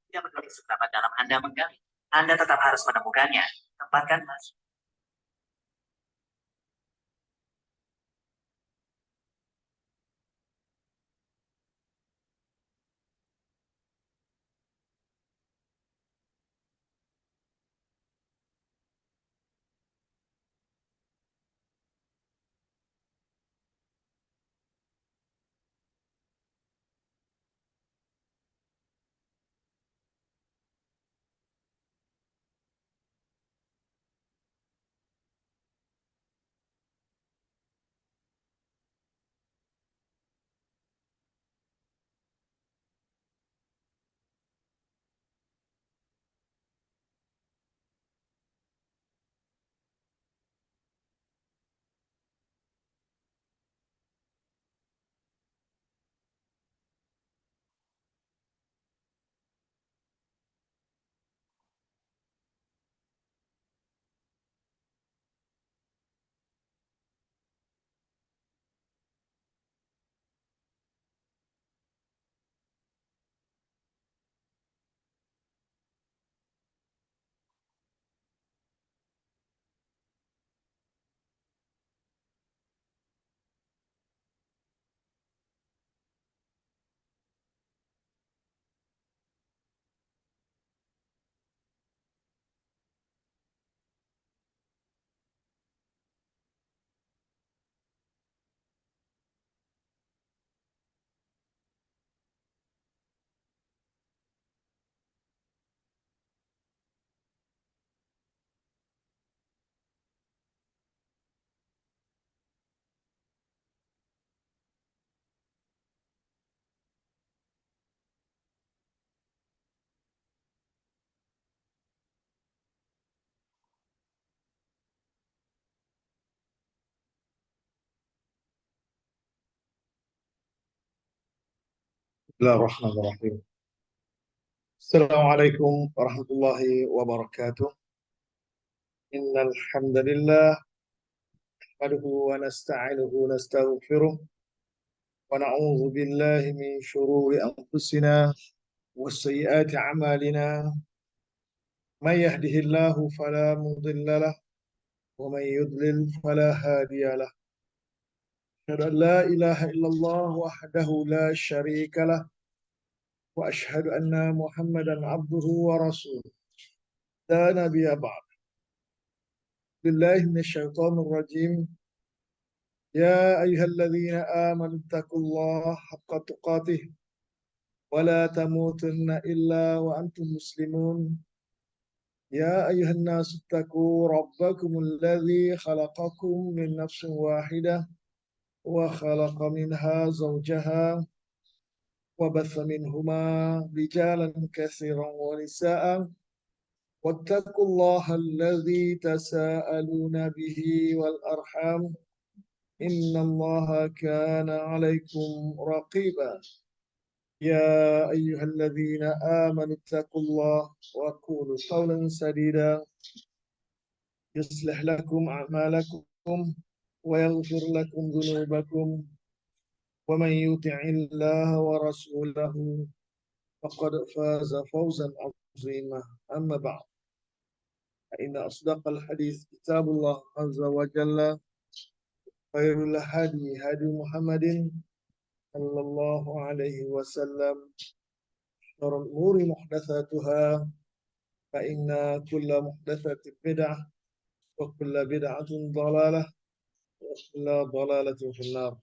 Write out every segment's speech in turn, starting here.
Tidak peduli seberapa dalam Anda menggali, Anda tetap harus menemukannya. Tempatkan Mas. بسم الله الرحمن الرحيم. السلام عليكم ورحمة الله وبركاته. إن الحمد لله نحمده ونستعينه ونستغفره ونعوذ بالله من شرور أنفسنا وسيئات أعمالنا. من يهده الله فلا مضل له ومن يضلل فلا هادي له. أشهد أن لا إله إلا الله وحده لا شريك له وأشهد أن محمدا عبده ورسوله لا نبي بعد. بالله من الشيطان الرجيم. يا أيها الذين آمنوا اتقوا الله حق تقاته ولا تموتن إلا وأنتم مسلمون. يا أيها الناس اتقوا ربكم الذي خلقكم من نفس واحدة وخلق منها زوجها وبث منهما رجالا كثيرا ونساء. واتقوا الله الذي تساءلون به والأرحام إن الله كان عليكم رقيبا. يا أيها الذين آمنوا اتقوا الله وقولوا قولا سديدا يصلح لكم أعمالكم ويغفر لكم ذنوبكم ومن يطع الله ورسوله فقد فاز فوزا عظيما. أما بعد فإن أصدق الحديث كتاب الله عز وجل. خير الهدي هدي محمد صلى الله عليه وسلم. شر الأمور محدثاتها فإن كل محدثة بدعة وكل بدعة ضلالة وكل ضلالة في النار.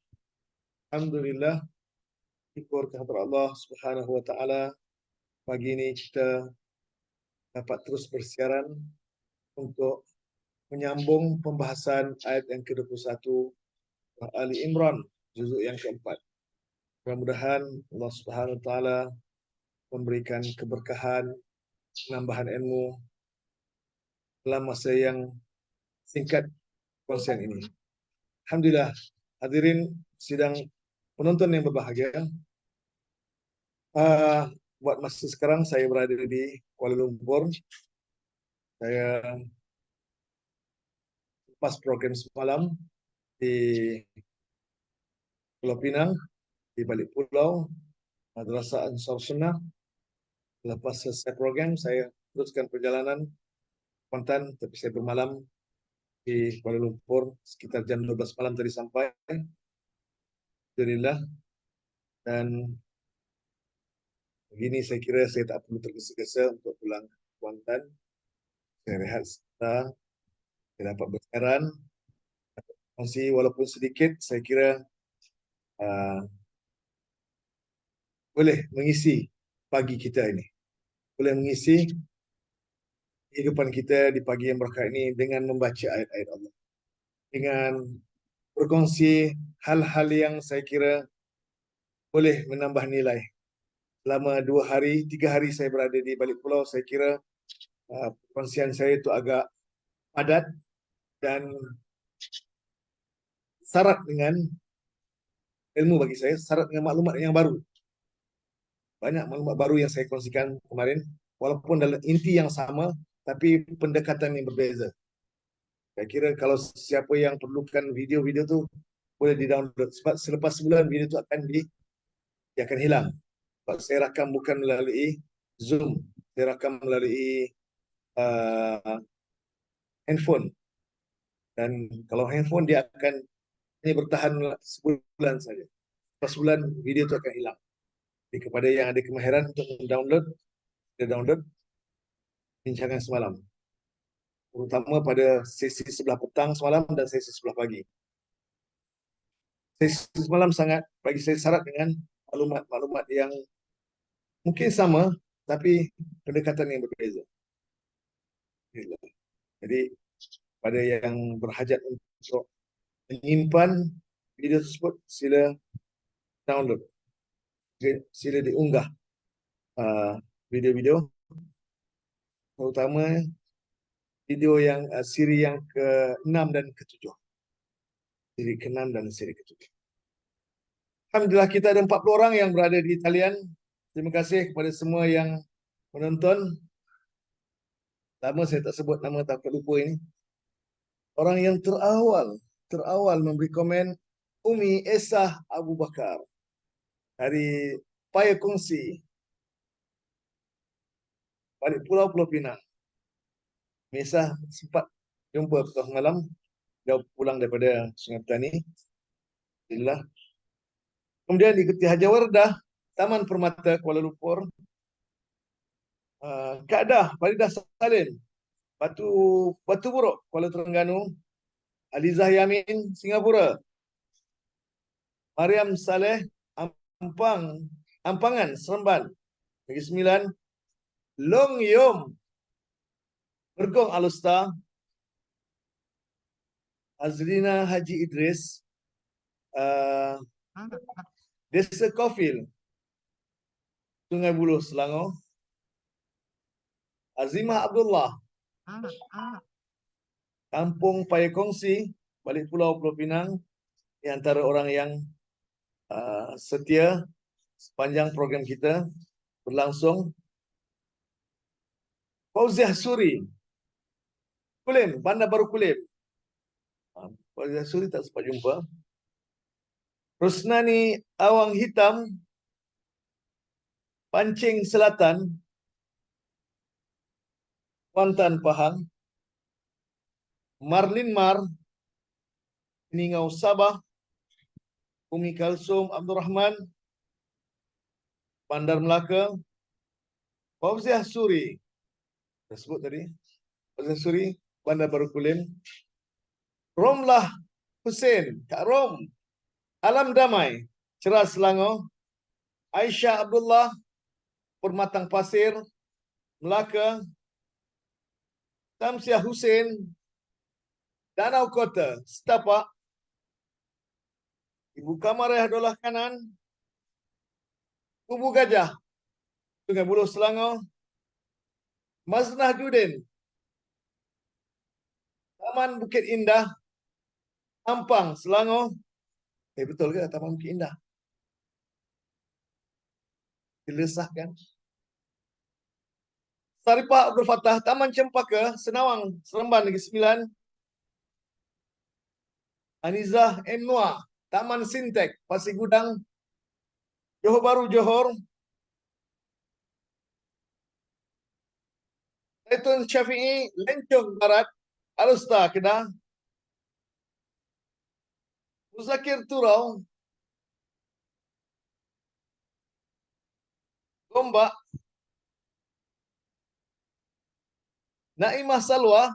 Alhamdulillah, syukur kehadirat Allah Subhanahu wa taala. Pagi ini kita dapat terus bersiaran untuk menyambung pembahasan ayat yang ke-21 Ali Imran juzuk yang keempat. Mudah-mudahan Allah Subhanahu wa taala memberikan keberkahan, penambahan ilmu dalam masa yang singkat konsen ini. Alhamdulillah, hadirin sidang penonton yang berbahagia. Buat masa sekarang saya berada di Kuala Lumpur. Saya lepas program semalam di Pulau Pinang, di balik pulau, Madrasah Ansar Sunnah. Lepas selesai program, saya teruskan perjalanan Kuantan, tapi saya bermalam di Kuala Lumpur sekitar jam 12 malam tadi sampai. Alhamdulillah. Dan begini saya kira saya tak perlu tergesa-gesa untuk pulang ke Kuantan. Saya rehat sebentar, saya dapat bersiaran. Masih walaupun sedikit, saya kira uh, boleh mengisi pagi kita ini. Boleh mengisi kehidupan kita di pagi yang berkah ini dengan membaca ayat-ayat Allah. Dengan berkongsi hal-hal yang saya kira boleh menambah nilai. Selama 2 hari, 3 hari saya berada di balik pulau, saya kira perkongsian saya itu agak padat dan syarat dengan ilmu bagi saya, syarat dengan maklumat yang baru. Banyak maklumat baru yang saya kongsikan kemarin, walaupun dalam inti yang sama, tapi pendekatan yang berbeza. Saya kira kalau siapa yang perlukan video-video tu boleh di-download. Sebab selepas sebulan video tu dia akan hilang. Sebab saya rakam bukan melalui Zoom, saya rakam melalui uh, handphone. Dan kalau handphone dia akan hanya bertahan sebulan saja. Lepas sebulan video itu akan hilang. Jadi kepada yang ada kemahiran untuk mendownload, dia download bincangan semalam. Terutama pada sesi sebelah petang semalam dan sesi sebelah pagi. Sesi semalam sangat bagi saya syarat dengan maklumat-maklumat yang mungkin sama, tapi pendekatan yang berbeza. Jadi pada yang berhajat untuk menyimpan video tersebut, sila download, sila diunggah video-video, terutama video yang siri yang ke-6 dan ke-7. Siri ke-6 dan siri ke-7. Alhamdulillah kita ada 40 orang yang berada di talian. Terima kasih kepada semua yang menonton. Lama saya tak sebut nama, takut lupa ini. Orang yang terawal memberi komen, Umi Esah Abu Bakar dari Paya Kongsi, balik Pulau Pinang. Umi Esah sempat jumpa petang malam, dia pulang daripada Sungai Petani. Alhamdulillah. Kemudian diikuti Haja Wardah, Taman Permata Kuala Lumpur. Kaedah Faridah Salim, Batu Buruk Kuala Terengganu. Alizah Yamin Singapura. Mariam Saleh Ampangan Seremban. Negeri Sembilan. Long Yom Bergong Alusta. Azrina Haji Idris. Desa Kofil Sungai Buloh Selangor. Azimah Abdullah Kampung Paya Kongsi, balik Pulau Pinang, di antara orang yang setia sepanjang program kita berlangsung. Fauziah Suri Kulim, Bandar Baru Kulim. Fauziah Suri tak sempat jumpa. Rusnani Awang Hitam, Pancing Selatan, Kuantan Pahang. Marlin Mar, Ningau Sabah. Umi Kalsum Abdul Rahman, Bandar Melaka. Fauziah Suri, saya sebut tadi, Fauziah Suri, Bandar Baru Kulim. Romlah Hussein, Kak Rom, Alam Damai, Ceras Selangor. Aisyah Abdullah, Permatang Pasir, Melaka. Tamsiah Hussein, Danau Kota, Setapak. Ibu Kamarah Dolah Kanan, Kubu Gajah, Sungai Buloh Selangor. Maznah Judin, Taman Bukit Indah, Ampang, Selangor. Betul ke Taman Bukit Indah? Dilesahkan. Saripah Abdul Fattah, Taman Cempaka, Senawang, Seremban, Negeri Sembilan. Anizah M. Noah, Taman Sintek, Pasir Gudang, Johor Baru, Johor. Zaitun Syafi'i, Lencong Barat, Alusta, Kedah. Muzakir Turau, Gombak. Naimah Salwa,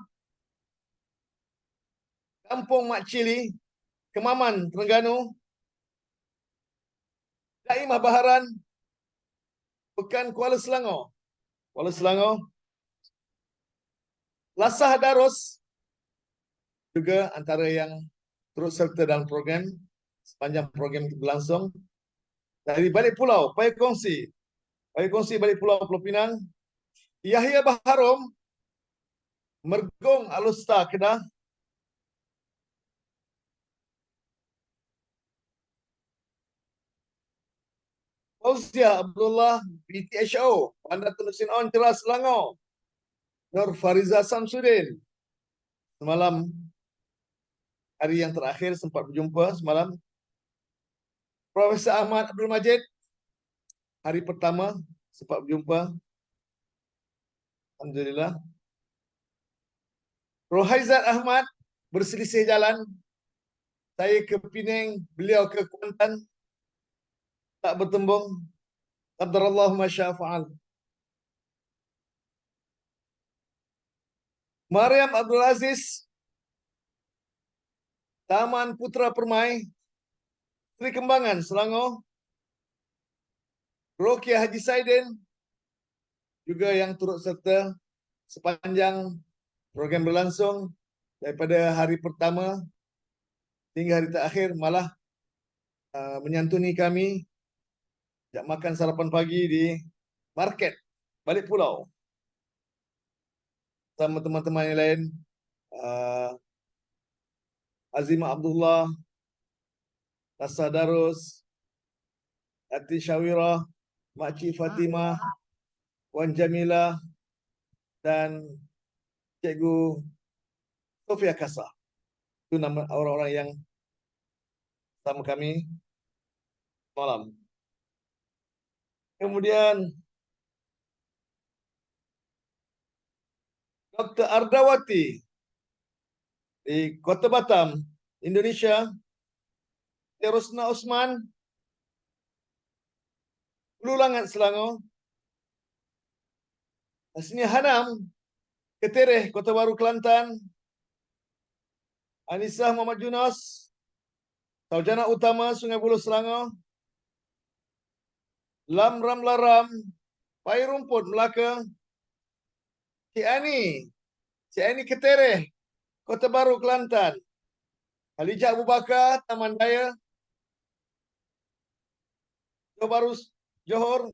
Kampung Mak Cili, Kemaman, Terengganu. Naimah Baharan, Pekan Kuala Selangor. Kuala Selangor. Lasah Darus, juga antara yang turut serta dalam program, sepanjang program itu berlangsung. Dari balik pulau, Payah Kongsi balik pulau Pulau Pinang. Yahya Baharom, Mergong Alusta, Kedah. Fauzia Abdullah, BTHO, Bandar Terusin On, Jelas Selangor. Nur Fariza Samsudin, semalam hari yang terakhir sempat berjumpa semalam. Profesor Ahmad Abdul Majid, hari pertama sempat berjumpa. Alhamdulillah. Rohaizat Ahmad, berselisih jalan. Saya ke Penang, beliau ke Kuantan. Tak bertembung. Qadarallahu ma syaa fa'al. Mariam Abdul Aziz, Taman Putra Permai, Sri Kembangan, Selangor. Rokia Haji Saidin, juga yang turut serta sepanjang program berlangsung daripada hari pertama hingga hari terakhir, malah menyantuni kami, ajak makan sarapan pagi di market balik pulau sama teman-teman yang lain. Azimah Abdullah, Rasa Darus, Ati Syawirah, Makcik Fatimah, Wan Jamilah, dan Cikgu Sofia Kasa. Itu nama orang-orang yang sama kami malam. Kemudian Dr. Ardawati di Kota Batam, Indonesia. Terusna Osman, Lulangan, Selangor. Asni Hanam, Ketereh, Kota Baru, Kelantan. Anisah Muhammad Junas, Sarjana Utama, Sungai Buloh, Selangor. Lam Ramlaram, Pai Rumput, Melaka. Cik Ani Ketereh, Kota Baru, Kelantan. Khalijah Abu Bakar, Taman Daya, Johor Baru, Johor.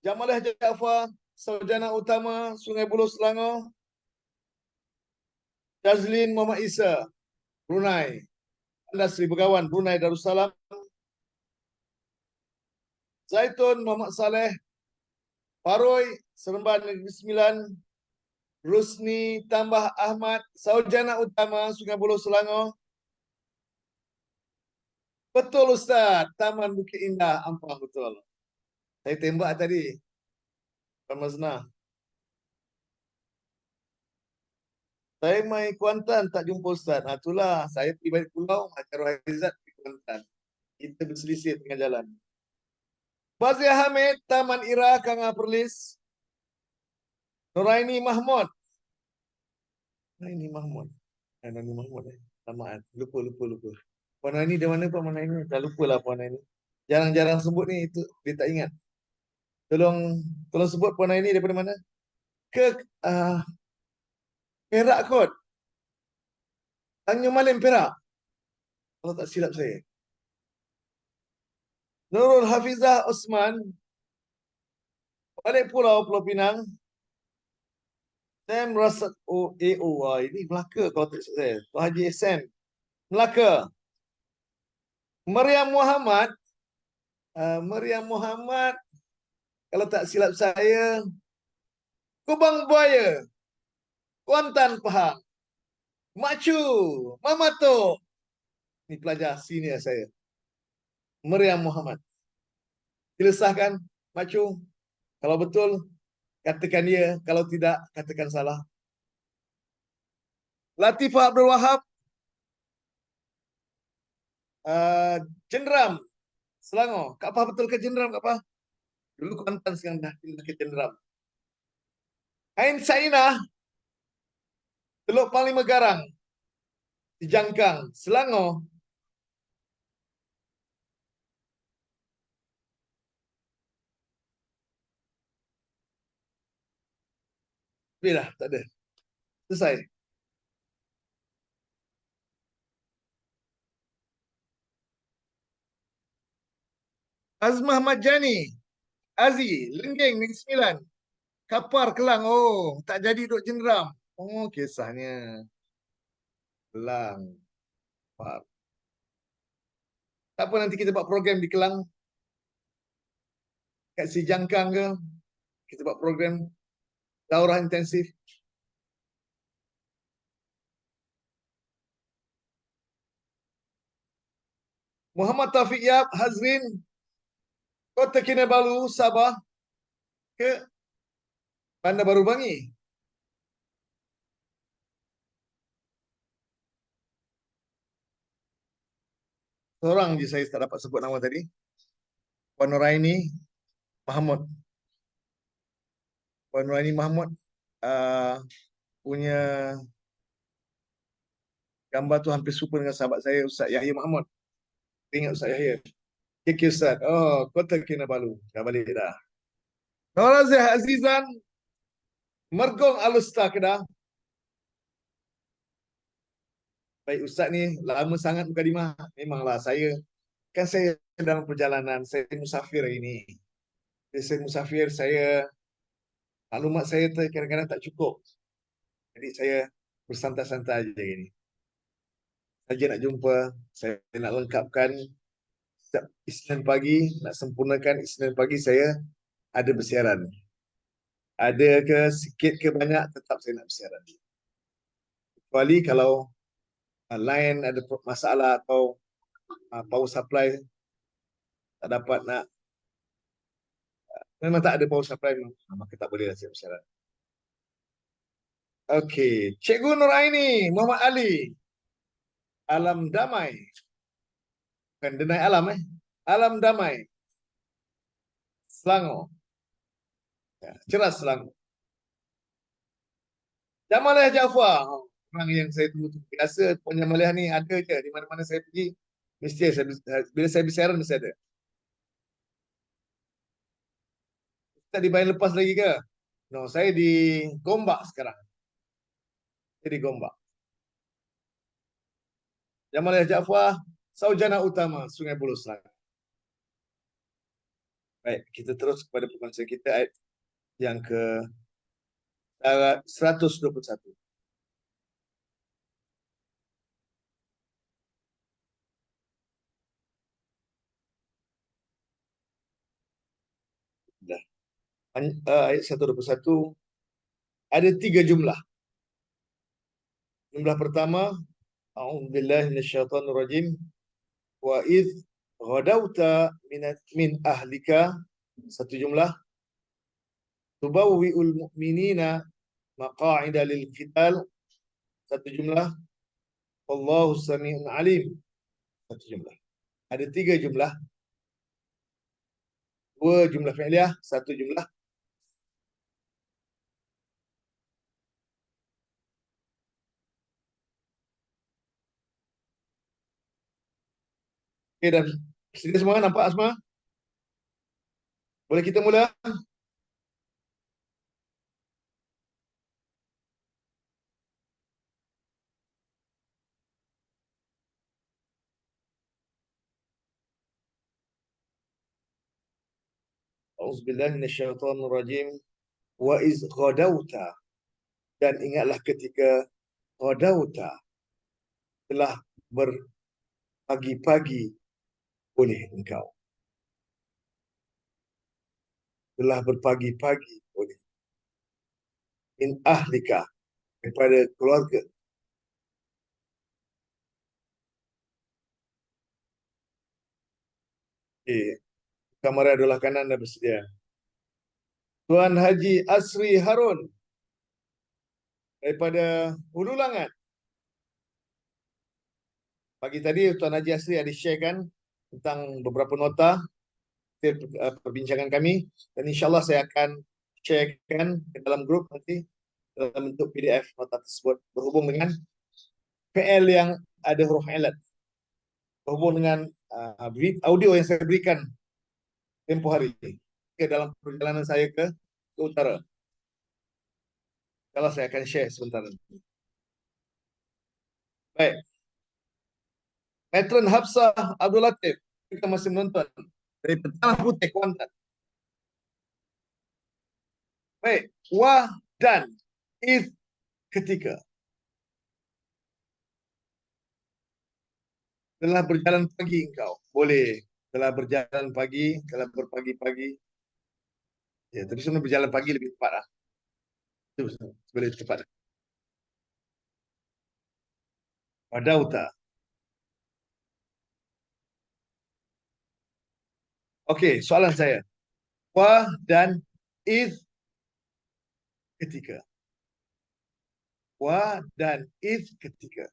Jamalah Jaafar, Sarjana Utama, Sungai Buloh, Selangor. Jazlin Muhammad Isa, Brunei. Anda Sri Begawan, Brunei Darussalam. Zaitun Muhammad Saleh, Paroi, Seremban Negeri Sembilan. Rusni Tambah Ahmad, Sarjana Utama, Sungai Buloh, Selangor. Betul Ustaz, Taman Bukit Indah, Ampang, betul. Saya tembak tadi, Pak Maznah. Saya mai Kuantan, tak jumpa Ustaz. Itulah, saya pergi balik pulau, macam Rohaizat pergi Kuantan. Kita berselisih tengah jalan. Fazia Hamid, Taman Ira, Kanga Perlis. Nuraini Mahmud. Nuraini Mahmud. Nuraini Mahmud. Tamaan. Lupa. Puan Nuraini dari mana Puan Nuraini? Dah lupa lah Puan Nuraini. Jarang-jarang sebut ni, itu dia tak ingat. Tolong sebut Puan Nuraini daripada mana? Ke Perak kot. Tanjung Malim, Perak. Kalau tak silap saya. Nurul Hafizah Osman, balik pulau Pulau Pinang. Sam Rasad OAO. Ini Melaka kalau tak silap saya. Tuan Haji Sam, Melaka. Maryam Muhammad, kalau tak silap saya, Kubang Buaya, Kuantan, Pahang. Macu, Mamato. Ini pelajar senior saya. Maryam Muhammad. Sila sahkan, Macu. Kalau betul, Katakan ya, kalau tidak, katakan salah. Latifah Abdul Wahab, uh, Cenderam, Selangor. Kak Pah betul ke Cenderam, Kak Pah? Dulu Kuantan, sekarang dah pindah ke Cenderam. Ain Sainah, Teluk Panglima Garang, di Jangkang, Selangor. Bila, tak ada. Selesai. Azmah Majani, Azi, Lenggeng, Negeri Sembilan. Kapar, Kelang. Oh, tak jadi duduk Cenderam. Oh, kisahnya. Kelang. Faham. Tak apa, nanti kita buat program di Kelang. Kat si Jangkang ke. Kita buat program daurah intensif. Muhammad Taufik Yap, Hazrin, Kota Kinabalu, Sabah ke Bandar Baru Bangi. Seorang je saya tak dapat sebut nama tadi. Puan Nuraini Mahmud. Puan Nuraini Mahmud uh, punya gambar tu hampir serupa dengan sahabat saya, Ustaz Yahya Mahmud. Ingat Ustaz Yahya? KK Ustaz. Oh, Kota Kinabalu. Dah balik dah. Norazih Azizan, Mergong Alusta Kedah. Baik Ustaz ni, lama sangat mukadimah. Memanglah kan saya dalam perjalanan, saya musafir hari ini. Saya musafir, maklumat saya kadang-kadang tak cukup. Jadi saya bersantai-santai aja ini. Saja nak jumpa, saya nak lengkapkan setiap Isnin pagi, nak sempurnakan Isnin pagi saya ada bersiaran. Ada ke sikit ke banyak, tetap saya nak bersiaran. Kecuali kalau line ada masalah atau power supply tak dapat nak, memang tak ada power supply, maka tak boleh saya bersiaran. Okey, Cikgu Nuraini Muhammad Ali, Alam Damai. Bukan Denai Alam Alam Damai. Selangor. Ya, Ceras Selangor. Jamalah Jaafar. Orang yang saya tunggu. Biasa Jamalah ni ada je. Di mana-mana saya pergi, mesti bila saya bersiaran, mesti ada. Kita di Bayan Lepas lagi ke? No, saya di Gombak sekarang. Saya di Gombak. Jamalah Jaafar, Saujana Utama, Sungai Buloh Selangor. Baik, kita terus kepada perkongsian kita ayat yang ke 121. Dah. Ayat 121 ada 3 jumlah. Jumlah pertama, A'udzubillahi minasyaitonirrajim. Wa id ghadauta min ahlika, satu jumlah. Tubawwi'ul mu'minina maqa'ida lil qital, satu jumlah. Wallahu sami'un alim, satu jumlah. Ada 3 jumlah. 2 jumlah fi'liyah, satu jumlah. Okey, dah sedia semua? Nampak semua? Boleh kita mula? Auzubillahi minasyaitonirrajim. Wa iz ghadauta, dan ingatlah ketika ghadauta, telah berpagi-pagi oleh engkau. Telah berpagi-pagi oleh min ahlika, daripada keluarga. Kamar adalah kanan dan bersedia. Tuan Haji Asri Harun daripada Hulu Langat. Pagi tadi Tuan Haji Asri ada sharekan tentang beberapa nota perbincangan kami, dan insyaAllah saya akan sharekan ke dalam grup nanti dalam bentuk PDF nota tersebut berhubung dengan PL yang ada huruf alat, berhubung dengan audio yang saya berikan tempoh hari ke dalam perjalanan saya ke utara. Kalau saya akan share sebentar nanti. Baik. Matron Hafsah Abdul Latif, kita masih menonton dari Tanah Putih, Kuantan. Baik, wa dan if ketika telah berjalan pagi engkau. Boleh. Telah berjalan pagi, telah berpagi-pagi. Ya, tapi sebenarnya berjalan pagi lebih tepat lah. Itu boleh tepat. Wadauta. Okey, soalan saya. Wa dan if ketika. Wa dan if ketika.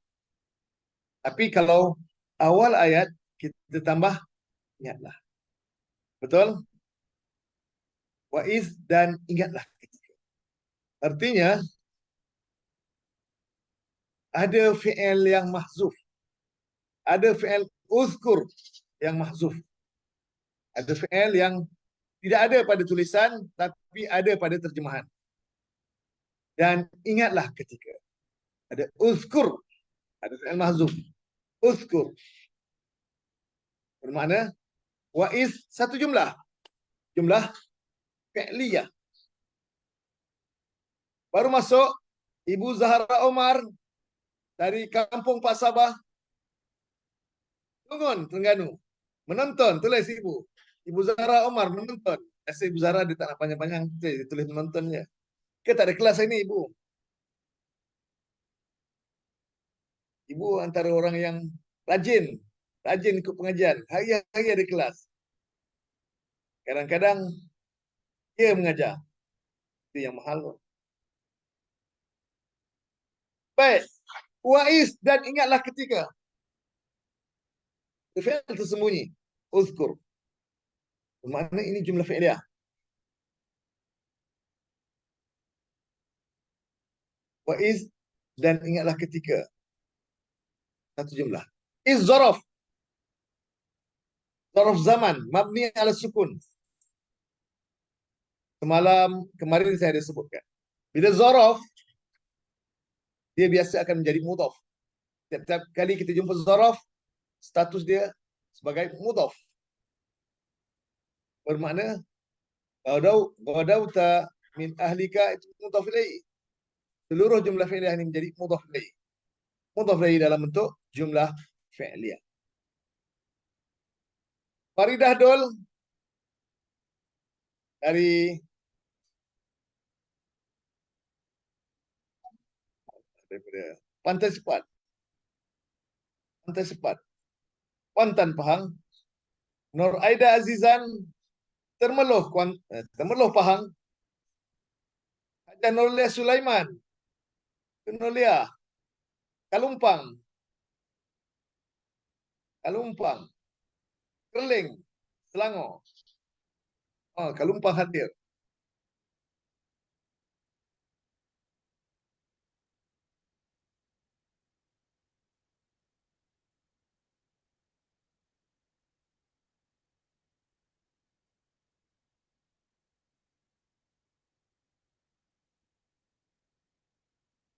Tapi kalau awal ayat kita tambah ingatlah. Betul? Wa if dan ingatlah ketika. Artinya ada fi'il yang mahzuf. Ada fi'il uzkur yang mahzuf. Ada fi'il yang tidak ada pada tulisan tapi ada pada terjemahan. Dan ingatlah ketika. Ada uzkur. Ada fi'il mahzuf. Uzkur. Bermakna wa'iz satu jumlah. Jumlah fi'liyah. Baru masuk Ibu Zahra Omar dari Kampung Pak Sabah, Lungun, Terengganu. Menonton, tulis Ibu. Ibu Zahra Omar menonton. Rasa Ibu Zahra dia tak nak panjang-panjang, dia tulis menontonnya. Kita tak ada kelas ini, Ibu. Ibu antara orang yang rajin. Rajin ikut pengajian. Hari-hari ada kelas. Kadang-kadang dia mengajar. Itu yang mahal. Baik. Wa'is dan ingatlah ketika. Fi'il tersembunyi. Uzkur. Bermakna ini jumlah fi'liyah. Wa'is dan ingatlah ketika. Satu jumlah. Iz zaraf. Zaraf zaman. Mabni ala sukun. Kemarin saya ada sebutkan. Bila zaraf, dia biasa akan menjadi mudhaf. Setiap kali kita jumpa zaraf, status dia sebagai mudhaf. Bermakna ghadawta min ahlika itu mudhaf ilaih. Seluruh jumlah fi'liyah ini menjadi mudhaf ilaih. Mudhaf ilaih dalam bentuk jumlah fi'liyah. Faridah Dol dari daripada Pantai Sepat. Pantai Sepat. Kuantan Pahang. Nur Aida Azizan Temerloh Pahang. Haja Nurlia Sulaiman Nurlia Kalumpang. Kalumpang. Kerling Selangor. Oh, Kalumpang hadir.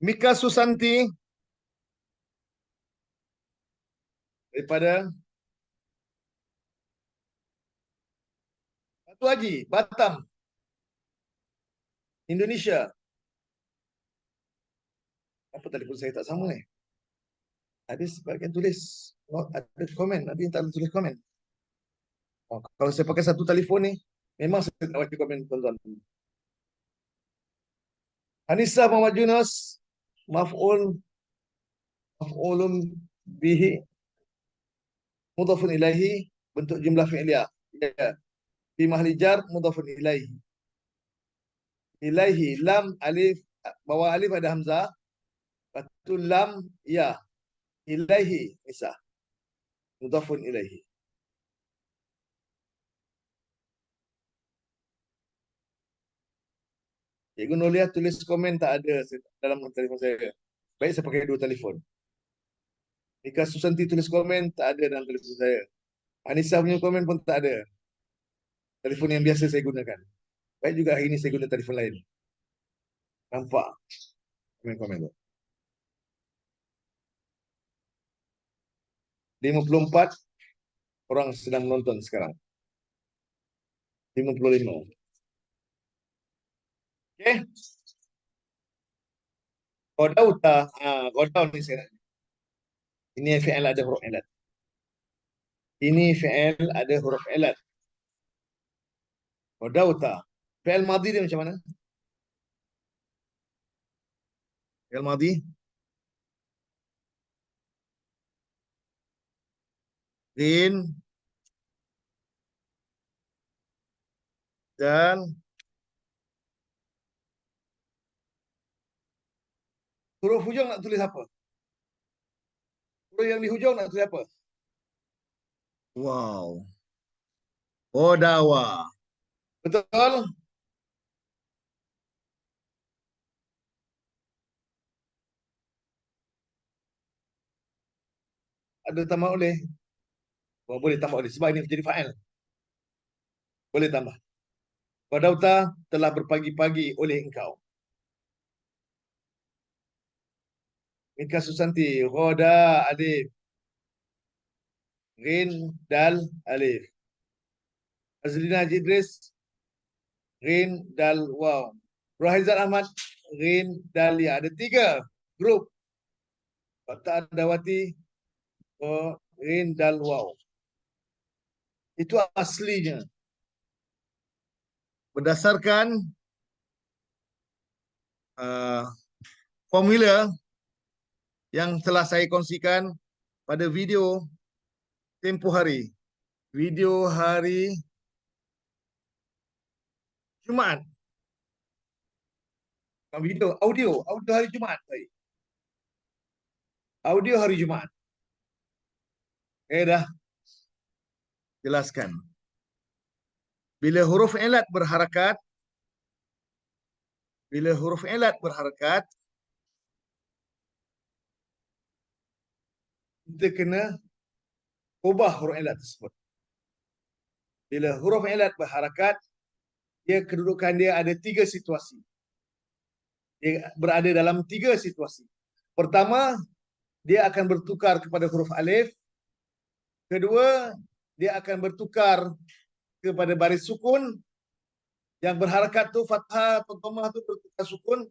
Mika Susanti daripada Batu Haji, Batam, Indonesia. Apa telefon saya tak sama ni? Ada sebagian tulis, ada komen, ada yang tak tulis komen. Oh, kalau saya pakai satu telefon ni, memang saya tak baca komen tuan-tuan. Anissa Muhammad Yunus, maf'ulun bihi, mudhafun ilaihi, bentuk jumlah fi'liyah. Ya. Fi mahli jar, mudhafun ilaihi. Ilaihi, lam, alif, bawah alif ada hamzah. Lepas tu lam, ya. Ilaihi, misah. Mudhafun ilaihi. Cikgu Nolia tulis komen tak ada dalam telefon saya. Baik saya pakai dua telefon. Nika Susanti tulis komen tak ada dalam telefon saya. Anissa punya komen pun tak ada. Telefon yang biasa saya gunakan. Baik juga hari ini saya guna telefon lain. Nampak komen-komen tu. 54 orang sedang menonton sekarang. 55. Okey. Qadauta. Qadau ni saya. Ini fi'il ada huruf ilat. Ini fi'il ada huruf ilat. Qadauta. Fi'il madhi dia macam mana? Fi'il madhi. Rin. Dan huruf hujung nak tulis apa? Huruf yang di hujung nak tulis apa? Wow. Odawa. Betul? Ada tambah oleh? Oh, boleh tambah oleh sebab ini menjadi fa'il. Boleh tambah. Qadauta telah berpagi-pagi oleh engkau. Mika Susanti. Qada alif. Rin dal alif. Azlina Haji Idris. Rin dal waw. Rohaizat Ahmad. Rin dal ya. Ada 3 grup. Fakta Dawati. Rin dal waw. Itu aslinya. Berdasarkan formula yang telah saya kongsikan pada video tempoh hari. Video hari Jumaat. Video, audio hari Jumaat. Audio hari Jumaat. Dah jelaskan. Bila huruf ilat berharakat, kita kena ubah huruf ilat tersebut. Bila huruf ilat berharakat, kedudukan dia ada 3 situasi. Dia berada dalam 3 situasi. Pertama, dia akan bertukar kepada huruf alif. Kedua, dia akan bertukar kepada baris sukun. Yang berharakat tu fathah atau dhammah tu bertukar sukun.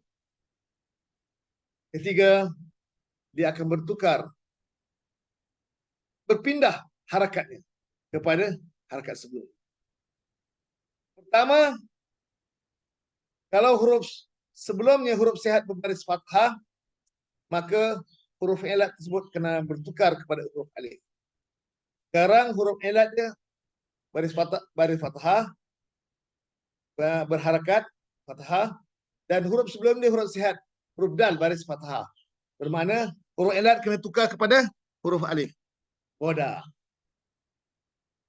Ketiga, dia akan berpindah harakatnya kepada harakat sebelum. Pertama, kalau huruf sebelumnya huruf sihat berbaris fathah, maka huruf ilat tersebut kena bertukar kepada huruf alif. Sekarang huruf ilat dia baris fathah, berharakat fathah, dan huruf sebelum dia huruf sihat, huruf dal baris fathah. Bermakna huruf ilat kena tukar kepada huruf alif. Wadah.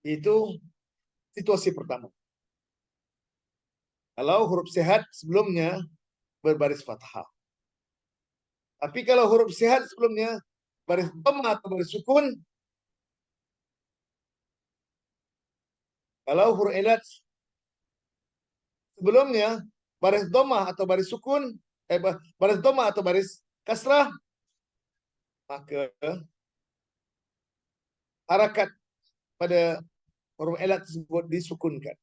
Itu situasi pertama. Kalau huruf sihat sebelumnya berbaris fathah. Tapi kalau huruf sihat sebelumnya baris dhammah atau baris sukun, kalau huruf ilat sebelumnya baris dhammah atau baris sukun, baris dhammah atau baris kasrah, maka harakat pada huruf ilat tersebut disukunkan.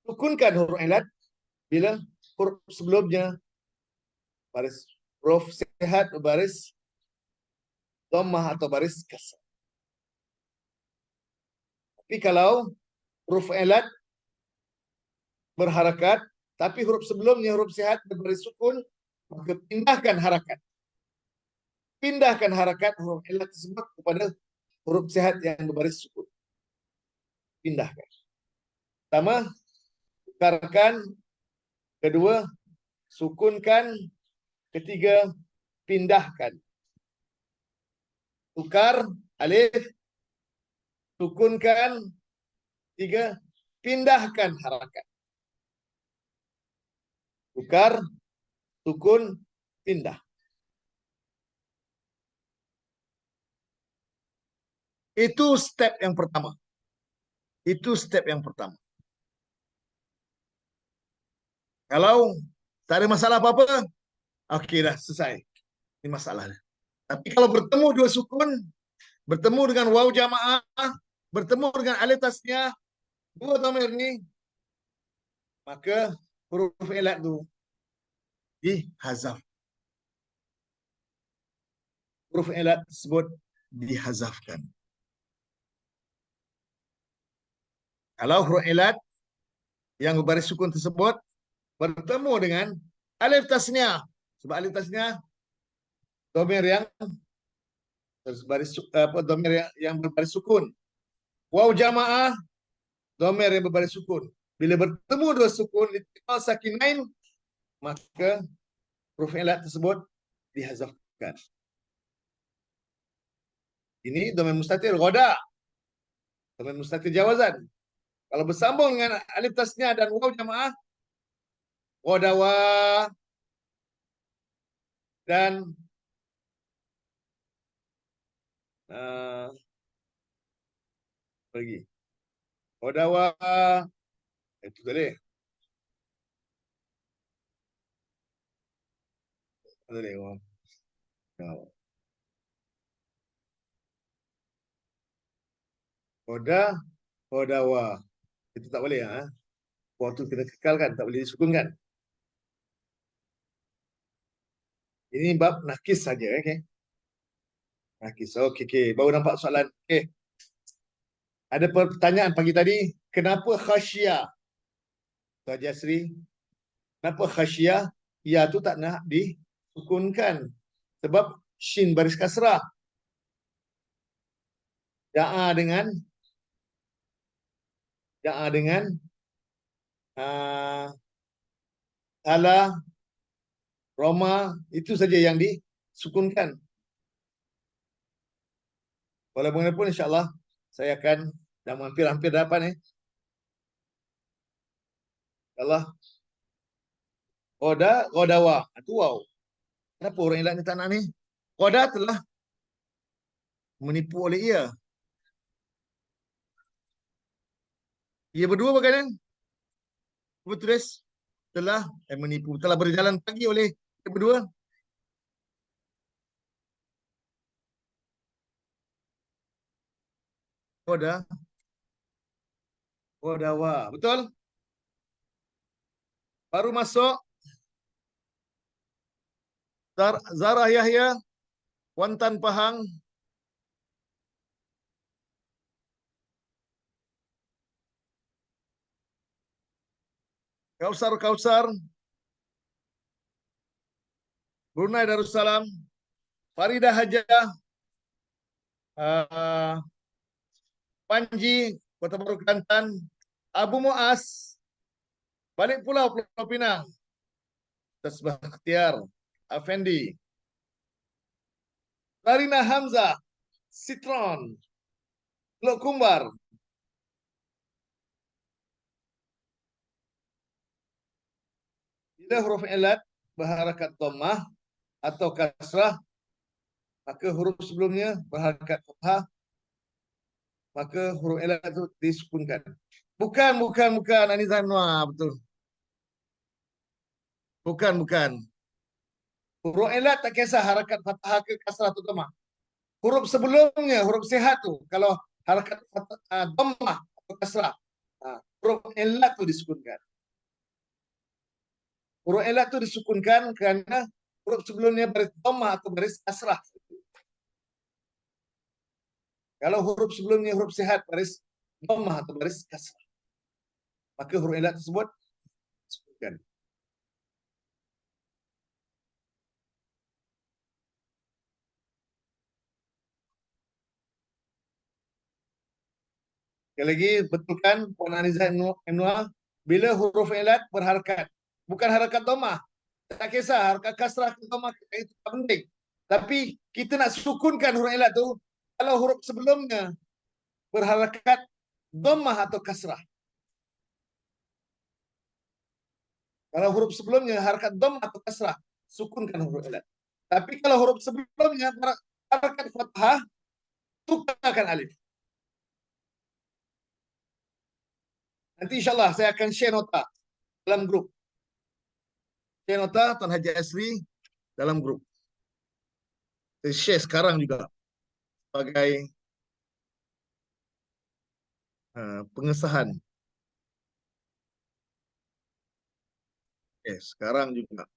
Sukunkan huruf ilat bila huruf sebelumnya baris huruf sihat baris dhammah atau baris kasrah. Tapi kalau huruf ilat berharakat tapi huruf sebelumnya huruf sihat berbaris sukun, maka pindahkan harakat huruf ilat tersebut kepada huruf sehat yang berbaris sukun. Pindahkan. Pertama, tukarkan. Kedua, sukunkan. Ketiga, pindahkan. Tukar, alif. Sukunkan. Tiga, pindahkan harakat. Tukar, sukun, pindah. Itu step yang pertama. Itu step yang pertama. Kalau tak ada masalah apa-apa, oke dah selesai. Ini masalahnya. Tapi kalau bertemu dua sukun, bertemu dengan waw jamaah, bertemu dengan alif tasnya, dua dhamir ni, maka huruf ilat tu dihazaf. Huruf ilat tersebut dihazafkan. Kalau huruf ilat yang berbaris sukun tersebut bertemu dengan alif tasnya, sebab alif tasnya dhamir yang berbaris dhamir yang berbaris sukun. Waw jamaah dhamir yang berbaris sukun. Bila bertemu dua sukun iltiqal sakinain, maka huruf ilat tersebut dihazafkan. Ini dhamir mustatir ghada, dhamir mustatir jawazan. Kalau bersambung dengan alif tasnya dan waw jamaah, ghadawa dan pergi. Ghadawa itu tadi. Tadi. Ghoda, ghodawa. Itu tak boleh ya. Waktu kita kekalkan, tak boleh disukunkan. Ini bab nakis saja, okey. Nakis. Okey, okey. Baru nampak soalan. Okey. Ada pertanyaan pagi tadi, kenapa khasyia? Tuan Jasri, kenapa khasyia? Ya tu tak nak disukunkan. Sebab shin baris kasrah. Da'a dengan ala, Roma, itu saja yang disukunkan. Walau bagaimanapun insyaAllah saya akan dah hampir dapat Allah Qoda, Qodawa. Itu wow. Kenapa orang Irak ni tak nak ni? Qoda telah menipu oleh ia. Ia berdua bagaimana? Bertulis telah menipu, telah berjalan pagi oleh ia berdua. Qoda, Qodawa. Betul? Baru masuk Zarah Yahya, Wantan Pahang, Kausar, Brunei Darussalam, Faridah Hajah, Panji, Kota Baru Kelantan, Abu Muas, balik Pulau Pinang, Tasbah Ikhtiar, Afendi, Larina Hamzah, Citron, Teluk Kumbar. Bila huruf ilat berharakat dhammah atau kasrah, maka huruf sebelumnya berharakat fathah, maka huruf ilat itu disukunkan. Bukan Anizah Anwar, betul. Bukan. Huruf ilat tak kisah harakat fathah ke kasrah atau dhammah. Huruf sebelumnya, huruf sihat tu, kalau harakat dhammah atau kasrah, huruf ilat tu disukunkan. Huruf ilat tu disukunkan kerana huruf sebelumnya baris dhammah atau baris kasrah. Kalau huruf sebelumnya huruf sihat baris dhammah atau baris kasrah, maka huruf ilat tersebut disebutkan. Sekali lagi, betulkan Puan Anizah Imnua, bila huruf ilat berharakat. Bukan harakat domah. Tak kisah, harakat kasrah ke domah, itu tak penting. Tapi kita nak sukunkan huruf ilat tu, kalau huruf sebelumnya berharakat domah atau kasrah. Kalau huruf sebelumnya harakat domah atau kasrah, sukunkan huruf ilat. Tapi kalau huruf sebelumnya harakat fathah, tukarkan alif. Nanti insyaAllah saya akan share nota dalam grup. Share nota Tuan Haji Asri dalam grup. Saya share sekarang juga sebagai pengesahan. Sekarang juga.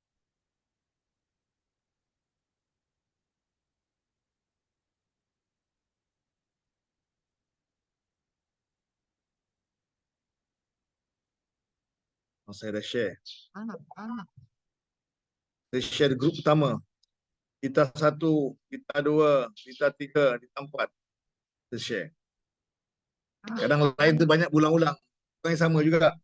Saya dah share. Saya share di grup pertama. Kita satu, kita dua, kita tiga, kita empat. Saya share. Kadang lain tu banyak ulang-ulang. Yang sama juga.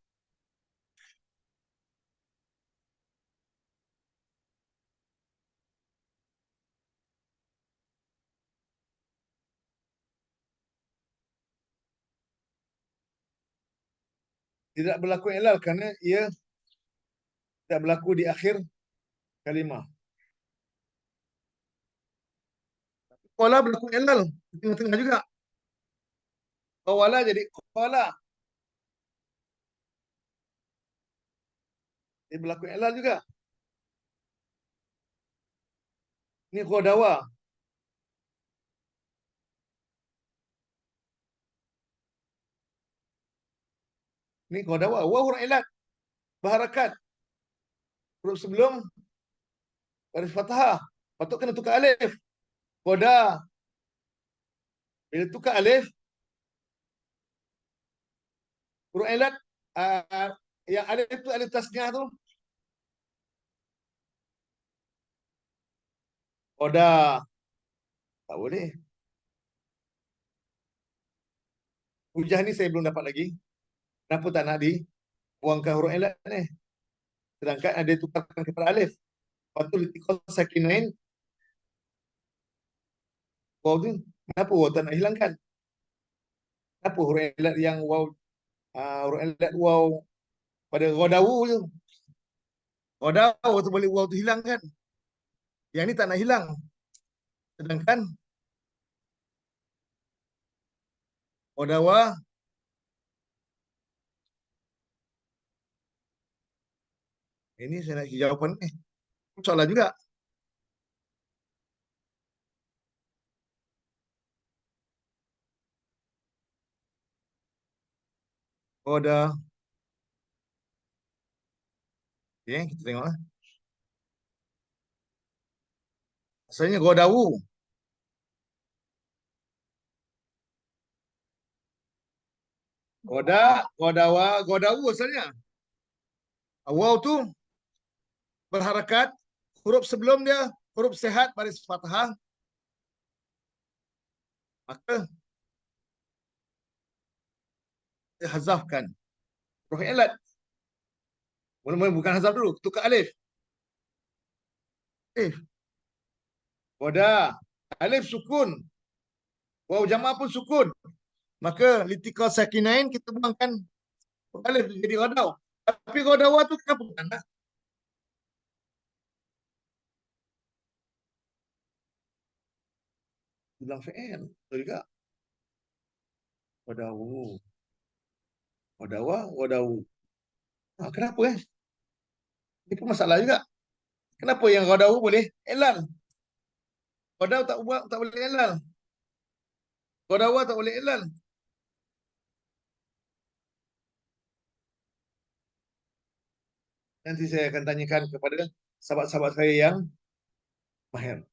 Tidak berlaku ilal kerana ia tidak berlaku di akhir kalimah. Qala berlaku ilal di tengah-tengah juga. Qawala jadi qala. Dia berlaku ilal juga. Ini qadawa. Ini qadawa. Wa huruf ilat. Berharakat. Huruf sebelum baris fathah. Patut kena tukar alif. Qada. Bila tukar alif, huruf ilat yang alif itu alif tasniah tu. Qada. Tak boleh. Hujah ni saya belum dapat lagi. Kenapa tak nak dibuangkan huruf ilat ni? Sedangkan ada tukarkan kepada alif. Lepas tu litikal sakinain. Waw tu, kenapa waw tak nak hilangkan? Kenapa huruf ilat yang waw, huruf ilat waw pada ghadawu tu. Ghadawu tu boleh waw tu hilangkan. Yang ni tak nak hilang. Sedangkan ghadawa ini saya nak jawapan ni. Soalan juga. Ghada. Okay, kita tengok lah. Asalnya ghadawu. Ghoda, ghadawa, ghadawu asalnya. Waw tu berharakat, huruf sebelum dia huruf sehat baris fathah, maka dihazafkan huruf ilat. Mula-mula bukan hazaf dulu, tukar alif. Wada, alif sukun, waw jama' pun sukun. Maka litikal sakinain kita buangkan alif jadi ghadaw. Tapi ghadawa tu kenapa bukan nak? Bilang fi'il, betul juga. Wadawu. Wadawa, wadawu. Kenapa Ini pun masalah juga. Kenapa yang ghadawu boleh ilal? Ghadaw tak boleh ilal. Ghadawa tak boleh ilal. Nanti saya akan tanyakan kepada sahabat-sahabat saya yang mahir.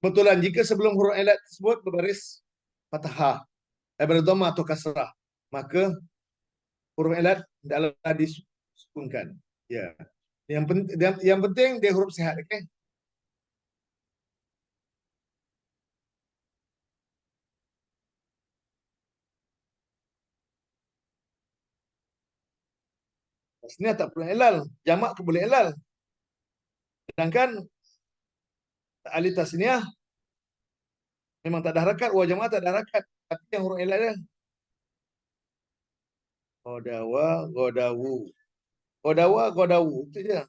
Betulan jika sebelum huruf ilat tersebut berbaris fathah, berdhamma atau kasrah, maka huruf ilat adalah disukunkan. Ya. Yang penting dia huruf sihat, okey? Tasniah tak perlu ilal, jamak tu boleh ilal. Sedangkan alif tasniah memang tak ada harakat, wah jamaah tak ada harakat. Tapi yang huruf ilal dia godawa, godawu. Godawa, godawu. Itu je.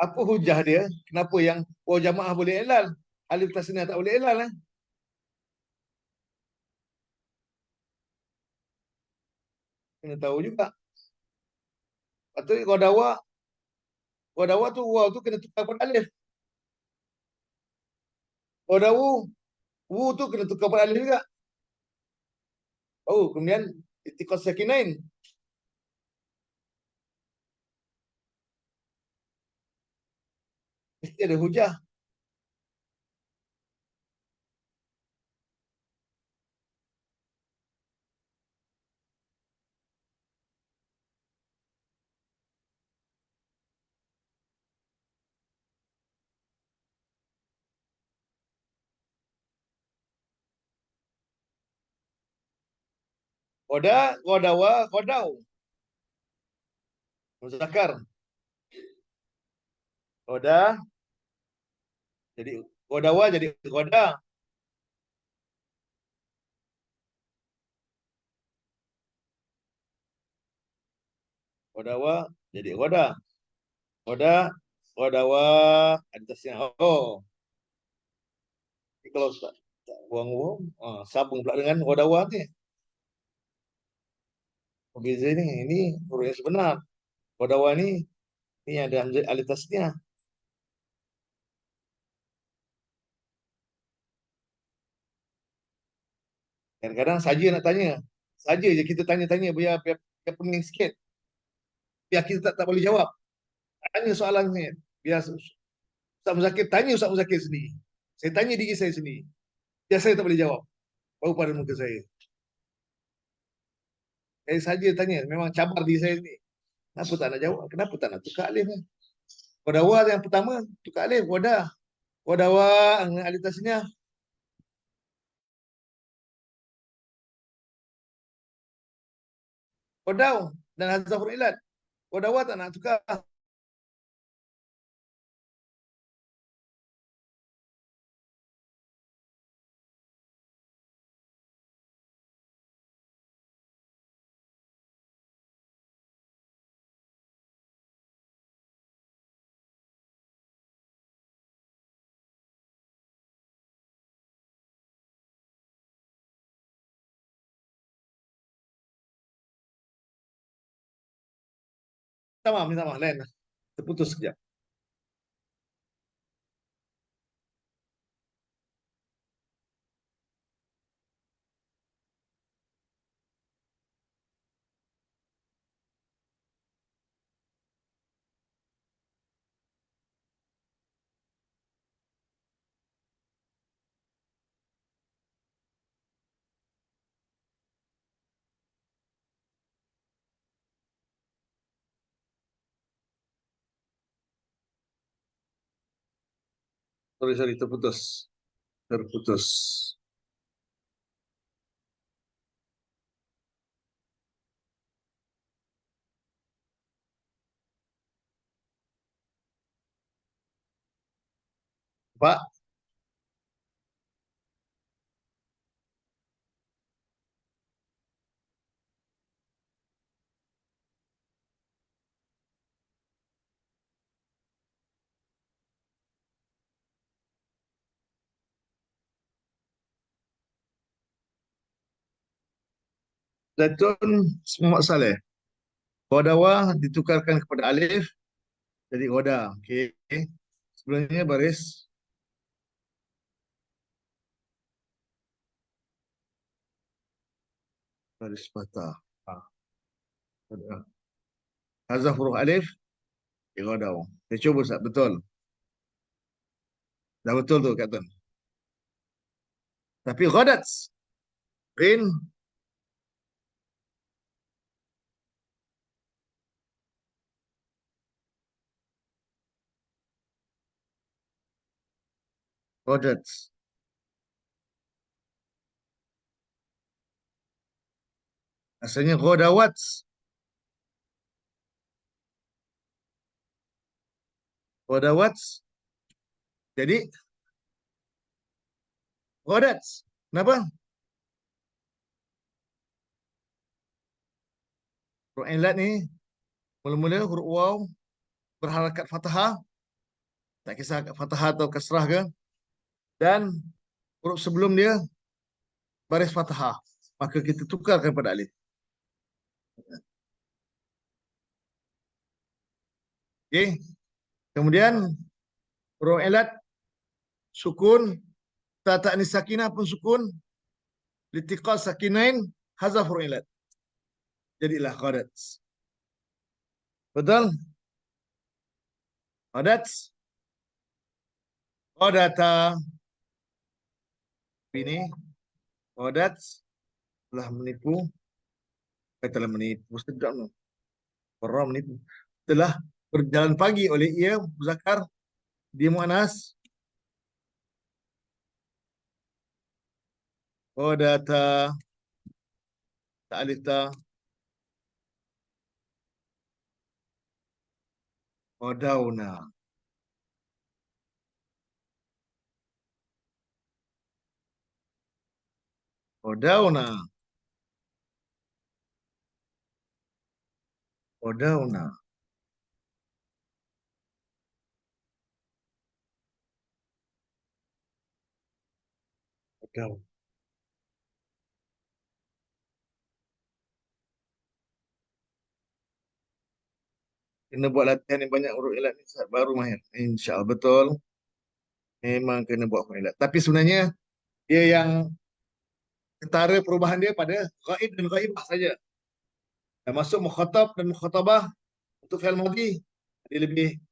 Apa hujah dia? Kenapa yang jamaah boleh ilal? Alif tasniah tak boleh ilal, eh? Kena tahu juga. Patut godawa, godawa tu waw tu kena tukar pada alif. Godawu, wu tu kena tukar pada alif juga. Oh, kemudian itiqas sakinain. Mesti ada hujah. Goda, godawa, godau. Muzakkar. Goda, jadi godawa jadi goda. Godawa jadi goda. Goda, godawa, atasnya. Oh, ini kalau tak buang-buang, sambung pula dengan godawa ni. Beza ni, ini huruf yang sebenar. Godawa ni ada hamzah alif tasniah. Kadang-kadang saja nak tanya. Saja je kita tanya-tanya biar pening sikit. Biar kita tak boleh jawab. Tanya soalan ni. Biar Ustaz Muzakir tanya Ustaz Muzakir sendiri. Saya tanya diri saya sendiri. Biar saya tak boleh jawab. Baru pada muka saya. Saya saja tanya. Memang cabar diri saya sendiri. Kenapa tak nak jawab? Kenapa tak nak tukar alif ni? Wadawa yang pertama, tukar alif. Wadah. Wadawa, alif tasniah. Wadaw. Dan hazafur ilat. Wadawa tak nak tukar. Minta maaf. Lain. Terputus sekejap. Sorry, terputus. Terputus. Pak, Zaitun Muhammad Saleh. Wadawa ditukarkan kepada alif. Jadi Oda. Okey. Sebelumnya baris patah. Hazaf huruf alif. Iqadaw. Saya cuba Ustaz, betul. Dah betul tu Kapten. Tapi ghadat Rin ghadat. Asalnya ghadawat. Ghadawat. Jadi ghadat. Kenapa? Huruf ilat ni mula-mula huruf waw berharakat fathah, tak kisah fathah atau kasrah ke, dan huruf sebelum dia baris fathah. Maka kita tukarkan pada alif. Okey. Kemudian huruf ilat sukun, ta ta'nis sakinah pun sukun, litiqal sakinain hazaf huruf ilat. Jadilah ghadat. Betul? Ghadat. Ghadata. Ini ghadat telah menipu. Telah menipu. Sedap no. Orang menipu. Telah berjalan pagi oleh ia muzakkar, dia muannas. Ghadata ta'alita ghadawna. Ghadawna. Ghadawna. Ghadaw. Kena buat latihan yang banyak huruf ilat ni saat baru mahir. InsyaAllah betul. Memang kena buat huruf ilat. Tapi sebenarnya dia yang ketara perubahan dia pada ghaib dan ghaibah saja. Dah masuk mukhatab dan mukhatabah untuk fi'il madhi, dia lebih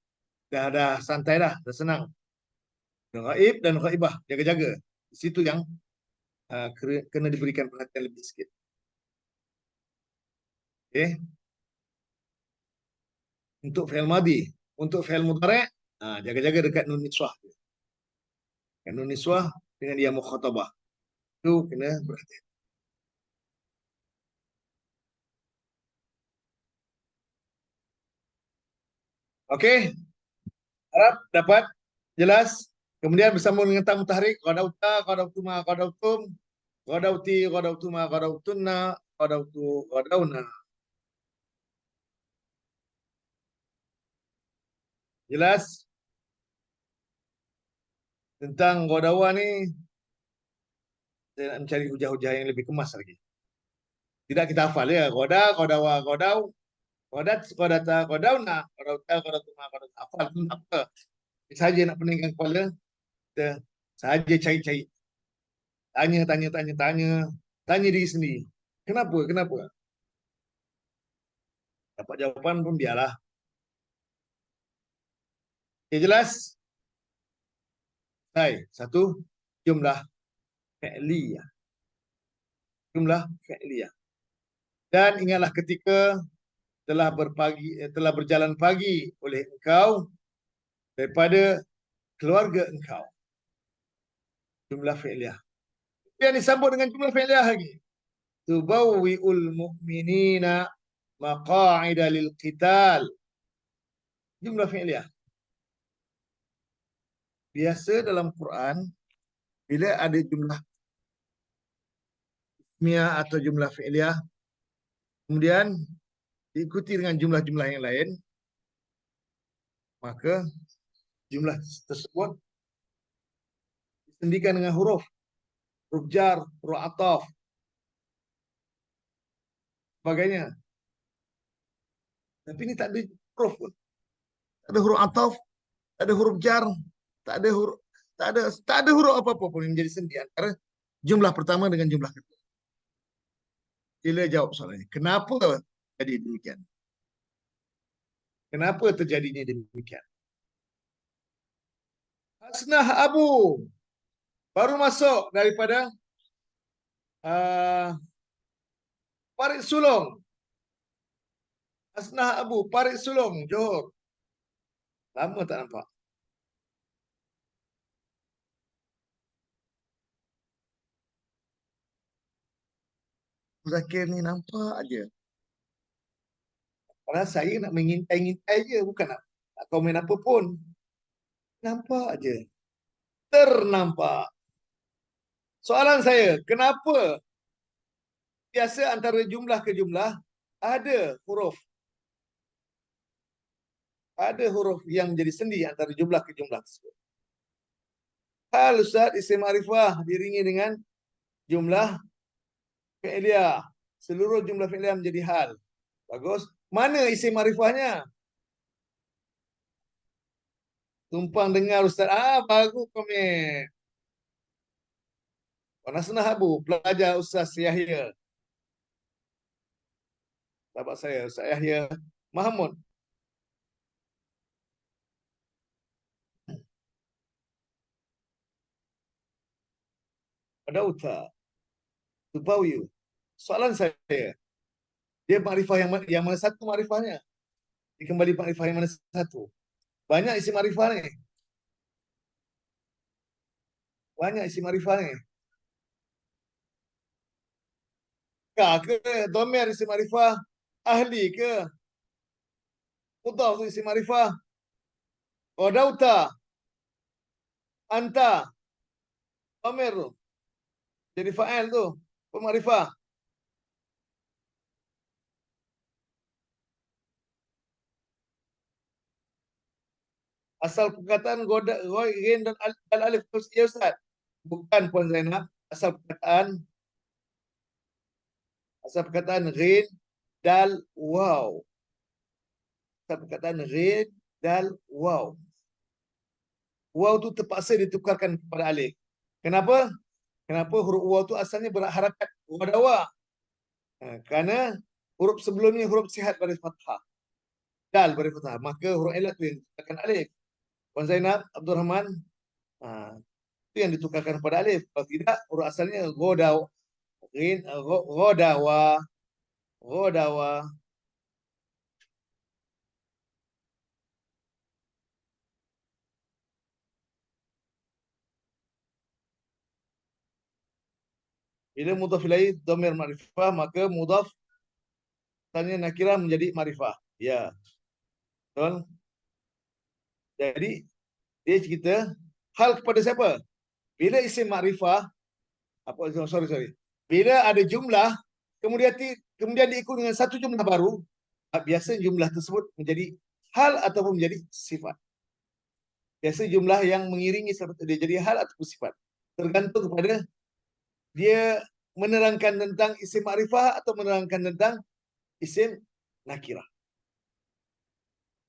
dah santai dah senang. Ghaib dan ghaibah, jaga-jaga. Di situ yang kena diberikan perhatian lebih sikit. Okey. Untuk fi'il madhi, untuk fi'il mudhari', jaga-jaga dekat nun niswah. Dekat nun niswah dengan dia mukhatabah. Itu kena berhati. Okey, harap dapat jelas. Kemudian bersambung dengan tam tahrik, qadauta, qadautuma, qadautum, qadauti, qadautuma, qadautunna, qadautu, qadauna. Jelas? Tentang qadawa ni saya nak mencari hujah-hujah yang lebih kemas lagi. Tidak kita hafal ya, qada, qadawa, qadau, qadat, qadata, qadauna, qadauta, qadatuma, qadat. Hafal tu tak apa. Saja nak peningkan kepala, kita saja cari-cari. Tanya, tanya, tanya, tanya. Tanya diri sendiri. Kenapa? Kenapa? Dapat jawapan pun biarlah. Okay, jelas? Hai, satu, jumlah fi'liyah. Jumlah fi'liyah. Dan ingatlah ketika telah berjalan pagi oleh engkau daripada keluarga engkau. Jumlah fi'liyah. Yang disambut dengan jumlah fi'liyah lagi. Tubawwi'ul mu'minina maqa'ida lil qital. Jumlah fi'liyah. Biasa dalam Quran, bila ada jumlah ismiyah atau jumlah fi'liyah, kemudian diikuti dengan jumlah-jumlah yang lain, maka jumlah tersebut disendikan dengan huruf jar, huruf ataf, sebagainya. Tapi ini tak ada huruf pun. Tak ada huruf ataf, tak ada huruf jar, tak ada huruf, tak ada huruf apa-apa pun yang menjadi sendi antara jumlah pertama dengan jumlah kedua. Sila jawab soalannya. Kenapa jadi demikian? Kenapa terjadinya demikian? Asnah Abu. Baru masuk daripada uh, Parit Sulong. Asnah Abu, Parit Sulong, Johor. Lama tak nampak. Zakir ni nampak aja. Padahal saya nak mengintai-ngintai je, bukan nak komen apa pun. Nampak aja. Ternampak. Soalan saya, kenapa biasa antara jumlah ke jumlah ada huruf yang menjadi sendi antara jumlah ke jumlah tersebut. Hal Ustaz isim ma'rifah diringi dengan jumlah fi'liyah. Seluruh jumlah fi'liyah menjadi hal. Bagus. Mana isim ma'rifahnya? Tumpang dengar Ustaz. Bagus komen. Panasnah Abu, pelajar Ustaz Yahya. Sahabat saya, Ustaz Yahya Mahmud. Padauta. Tubawiyu. Soalan saya, dia makrifah yang mana satu makrifahnya? Dia kembali makrifah yang mana satu? Banyak isi makrifah ni. Banyak isi makrifah ni. Ka ke? Domer isi makrifah. Ahli ke? Mudhaf tu isi makrifah. Padauta. Anta. Domer tu. Jadi fa'al tu. Pemarifah. Asal perkataan Roy, Rin dan Alif. Ya Ustaz. Bukan Puan Zainab. Asal perkataan Rin, Dal, Waw. Asal perkataan Rin, Dal, Waw. Waw tu terpaksa ditukarkan kepada Alif. Kenapa? Kenapa huruf waw tu asalnya berharakat wadawa. Kerana huruf sebelumnya huruf sihat baris fathah. Dal baris fathah. Maka huruf ilat tu yang ditukarkan Alif. Puan Zainab, Abdul Rahman, itu yang ditukarkan kepada Alif. Kalau tidak, huruf asalnya Godaw, Godawa, Godawa. Bila mudhaf ilaih dhamir ma'rifah, maka mudhaf tanya nakirah menjadi ma'rifah. Ya. Betul? Jadi dia cerita hal kepada siapa? Bila isim ma'rifah, sorry. Bila ada jumlah, kemudian diikut dengan satu jumlah baru, biasa jumlah tersebut menjadi hal ataupun menjadi sifat. Biasa jumlah yang mengiringi dia jadi hal ataupun sifat. Tergantung kepada dia menerangkan tentang isim ma'rifah atau menerangkan tentang isim nakirah.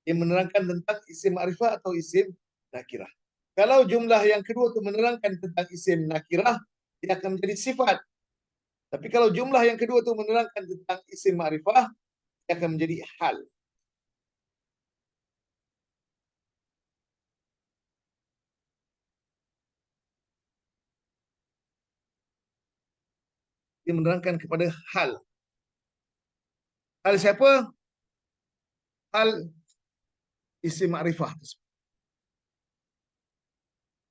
Dia menerangkan tentang isim ma'rifah atau isim nakirah. Kalau jumlah yang kedua itu menerangkan tentang isim nakirah, dia akan menjadi sifat. Tapi kalau jumlah yang kedua itu menerangkan tentang isim ma'rifah, dia akan menjadi hal. Dia menerangkan kepada hal. Hal siapa? Hal isim ma'rifah.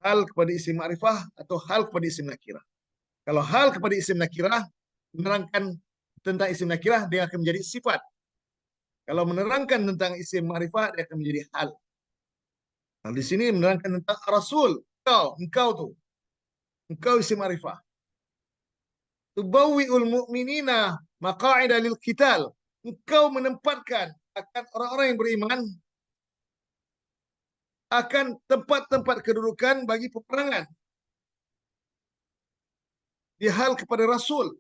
Hal kepada isim ma'rifah atau hal kepada isim nakirah. Kalau hal kepada isim nakirah, menerangkan tentang isim nakirah, dia akan menjadi sifat. Kalau menerangkan tentang isim ma'rifah, dia akan menjadi hal. Nah, di sini menerangkan tentang Rasul. Engkau tu. Engkau isim ma'rifah. Tubawwi'ul mu'minina maqa'ida lil qital. Engkau menempatkan akan orang-orang yang beriman akan tempat-tempat kedudukan bagi peperangan. Di hal kepada Rasul.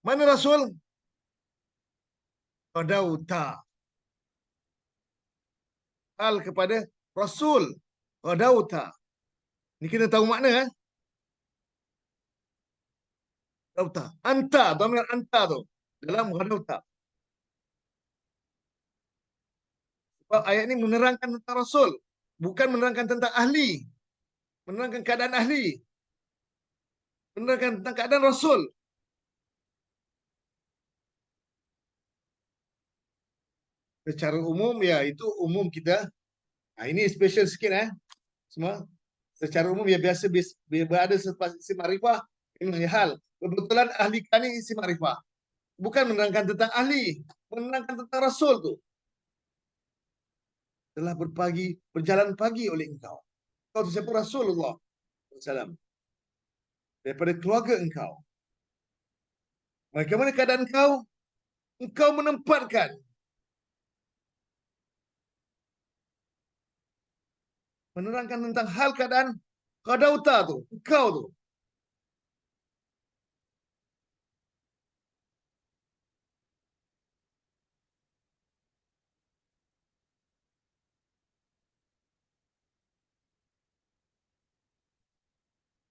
Mana Rasul? Qadauta. Hal kepada Rasul. Qadauta. Ini kita tahu makna. Qadauta. Anta. Dhamir anta tu. Dalam Qadauta. Sebab ayat ini menerangkan tentang Rasul. Bukan menerangkan tentang ahli. menerangkan keadaan ahli, menerangkan tentang keadaan Rasul. Secara umum ya itu umum kita. Nah, ini special sikit semua. Secara umum ya biasa berada selepas isim ma'rifah ini hal. Kebetulan ahli kani isim ma'rifah. Bukan menerangkan tentang ahli, menerangkan tentang Rasul tu. Telah berjalan pagi oleh engkau. Engkau tu siapa? Rasulullah SAW. Daripada keluarga engkau. Bagaimana keadaan engkau? Engkau menempatkan. Menerangkan tentang hal keadaan qadauta tu. Engkau tu.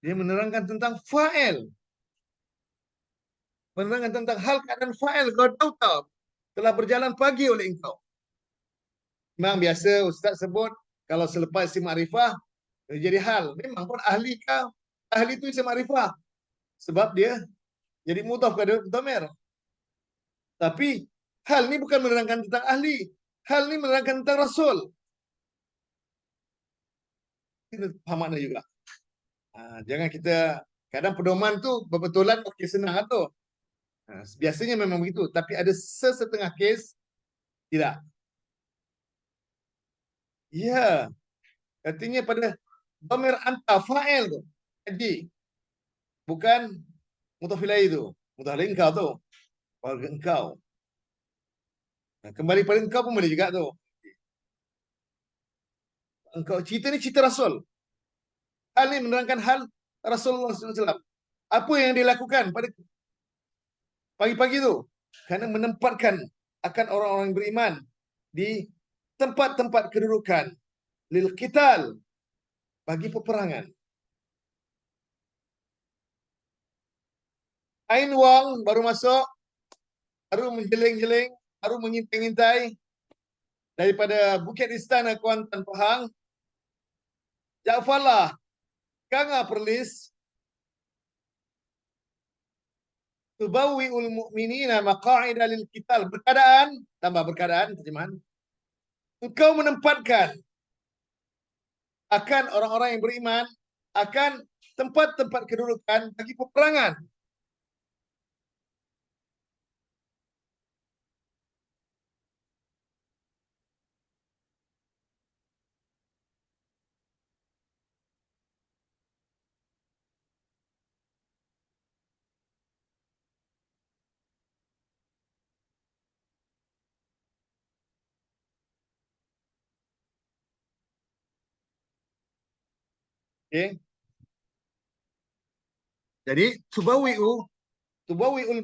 Dia menerangkan tentang fa'il. Menerangkan tentang hal keadaan fa'il qadauta. Telah berjalan pagi oleh engkau. Memang biasa Ustaz sebut kalau selepas isim ma'rifah jadi hal. Memang pun ahli kau. Ahli itu isim ma'rifah. Sebab dia jadi mudhaf kepada dhamir. Tapi hal ni bukan menerangkan tentang ahli. Hal ni menerangkan tentang Rasul. Kita faham makna juga. Jangan kita kadang pedoman tu berbetulan okey senang tu. Biasanya memang begitu. Tapi ada sesetengah kes tidak. Ya, artinya pada dhamir anta fa'il tu. Jadi bukan mudhaf ilaih tu. Mudhaf ilaih engkau tu. Keluarga engkau. Kembali pada engkau pun boleh juga tu. Engkau cerita ni cerita Rasul. Hal ni menerangkan hal Rasulullah SAW. Apa yang dia lakukan pada pagi-pagi tu? Kerana menempatkan akan orang-orang beriman di tempat-tempat kedudukan lil qital, bagi peperangan. Ain Wang baru masuk, baru menjeling-jeling, baru mengintai-intai daripada Bukit Istana Kuantan Pahang. Ja'farlah Kanga Perlis tubawi'ul mu'minina maqa'ida lil qital, berkadaan, tambah berkadaan terjemahan. Engkau menempatkan akan orang-orang yang beriman akan tempat-tempat kedudukan bagi peperangan. Okay. Jadi tubawi'ul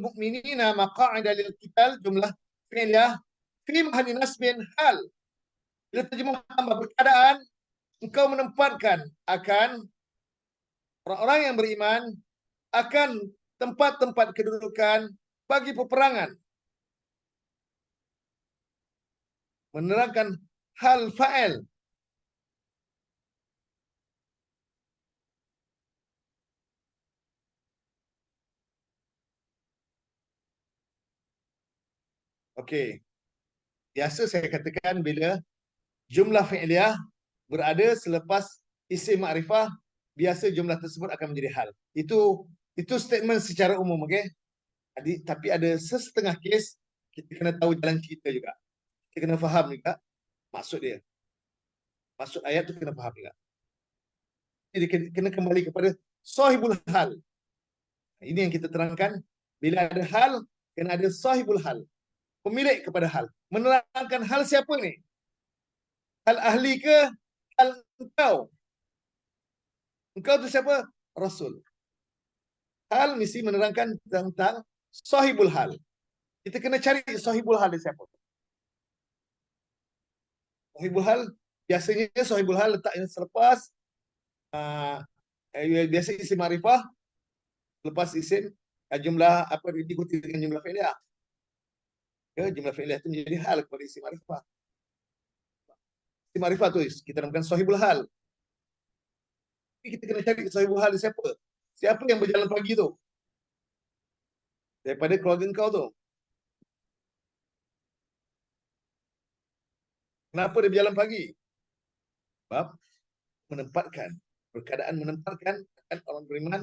mu'minina maqa'ida lil qital, jumlah fi'liyah fi mahalli nasbin hal. Bila terjemah tambah berkeadaan, engkau menempatkan akan orang-orang yang beriman akan tempat-tempat kedudukan bagi peperangan. Menerangkan hal fa'il. Okey. Biasa saya katakan bila jumlah fi'liyah berada selepas isim ma'rifah, biasa jumlah tersebut akan menjadi hal. Itu statement secara umum, okey? Tapi ada sesetengah kes kita kena tahu jalan cerita juga. Kita kena faham juga maksud dia. Maksud ayat tu kena faham juga. Jadi kena kembali kepada sahibul hal. Ini yang kita terangkan. Bila ada hal, kena ada sahibul hal. Pemilik kepada hal. Menerangkan hal siapa ni? Hal ahli ke? Hal engkau? Engkau tu siapa? Rasul. Hal mesti menerangkan tentang sahibul hal. Kita kena cari sahibul hal dia siapa. Sahibul hal, biasanya sahibul hal letaknya selepas biasa isim ma'rifah, lepas isim jumlah apa diikuti dengan jumlah fi'liyah. Ya, jumlah fi'liyah itu menjadi hal kepada isim ma'rifah. Isim ma'rifah tu kita namakan sahibul hal. Kita kena cari sahibul hal siapa. Siapa yang berjalan pagi tu? Daripada keluarga kau tu. Kenapa dia berjalan pagi? Sebab menempatkan, berkeadaan menempatkan akan orang beriman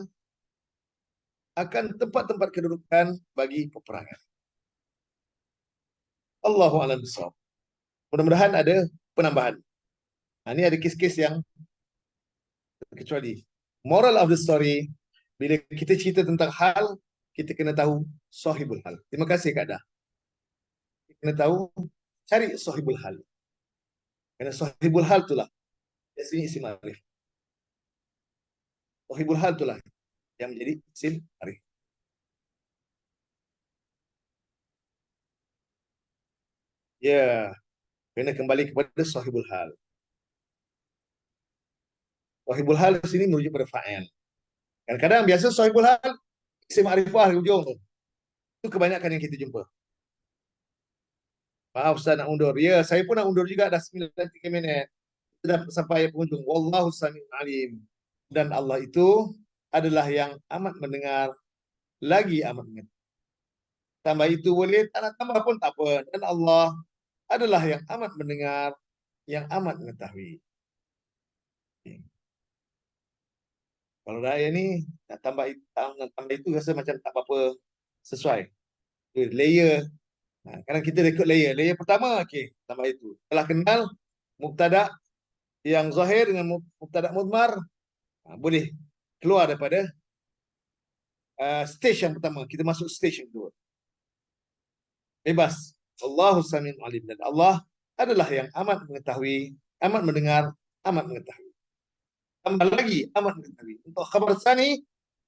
akan tempat-tempat kedudukan bagi peperangan. Allahu a'lam bishawab. Mudah-mudahan ada penambahan. Ini ada kes-kes yang terkecuali. Moral of the story, bila kita cerita tentang hal, kita kena tahu sahibul hal. Terima kasih Kak Dah. Kita kena tahu, cari sahibul hal. Kerana sahibul hal itulah biasanya isim arif. Sahibul hal itulah yang menjadi isim arif. Ya, kena kembali kepada sahibul hal. Sahibul hal di sini merujuk pada fa'il. Kadang-kadang biasa sahibul hal isim arifah di ujung tu. Itu kebanyakan yang kita jumpa. Maaf Ustaz nak undur. Ya, saya pun nak undur juga dah 9:03 minit. Kita dah sampai penghujung. Wallahu sami'un alim. Dan Allah itu adalah yang amat mendengar, lagi amat mengetahui. Tambah itu boleh, tak nak tambah pun tak apa. Dan Allah adalah yang amat mendengar, yang amat mengetahui. Kalau raya ni nak tambah itu rasa macam tak apa-apa sesuai. Layer. Kadang kita rekod layer. Layer pertama, okey, tambah itu. Setelah kenal mubtada yang zahir dengan mubtada mudmar, boleh keluar daripada stage yang pertama. Kita masuk stage yang kedua. Bebas. Allahu sami'un alim. Dan Allah adalah yang amat mengetahui, amat mendengar, amat mengetahui. Tambah lagi, amat mengetahui. Untuk khabar sani,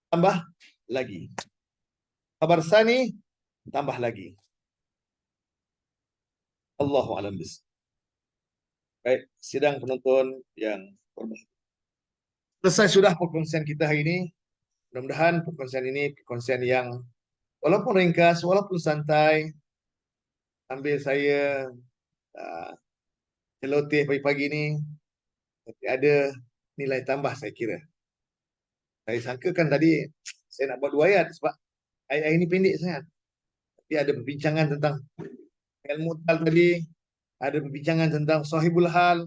tambah lagi. Khabar sani, tambah lagi. Allahu alam bis. Baik, sidang penonton yang hormat. Selesai sudah perkongsian kita hari ini. Mudah-mudahan perkongsian ini perkongsian yang walaupun ringkas, walaupun santai, sambil saya uh, celoteh pagi-pagi ini, tapi ada nilai tambah saya kira. Saya sangkakan tadi saya nak buat 2 ayat sebab ayat ini pendek sangat. Tapi ada perbincangan tentang ilmu tal tadi, ada perbincangan tentang sahibul hal,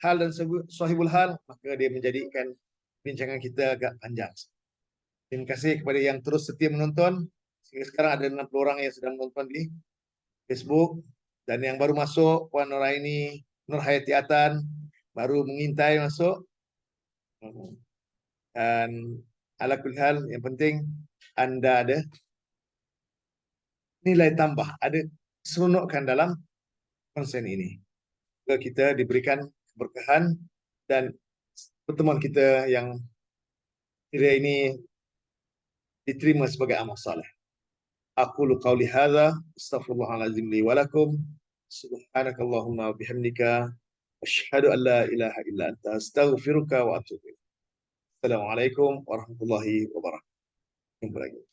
hal dan sahibul hal, maka dia menjadikan perbincangan kita agak panjang. Terima kasih kepada yang terus setia menonton. Sehingga sekarang ada 60 orang yang sedang menonton di Facebook. Dan yang baru masuk, Puan Nuraini, Nur Hayati Atan, baru mengintai masuk. Dan ala kulli hal, yang penting anda ada nilai tambah, ada seronokkan dalam konsen ini. Kita diberikan keberkahan dan pertemuan kita yang kira ini diterima sebagai amal saleh. Aqulu qawli hadza astaghfirullahalazim li wa lakum. Subhanakallahumma wa bihamdika asyhadu an la ilaha illa anta astaghfiruka wa atubu ilaik. Assalamualaikum warahmatullahi wabarakatuh. Jumpa lagi.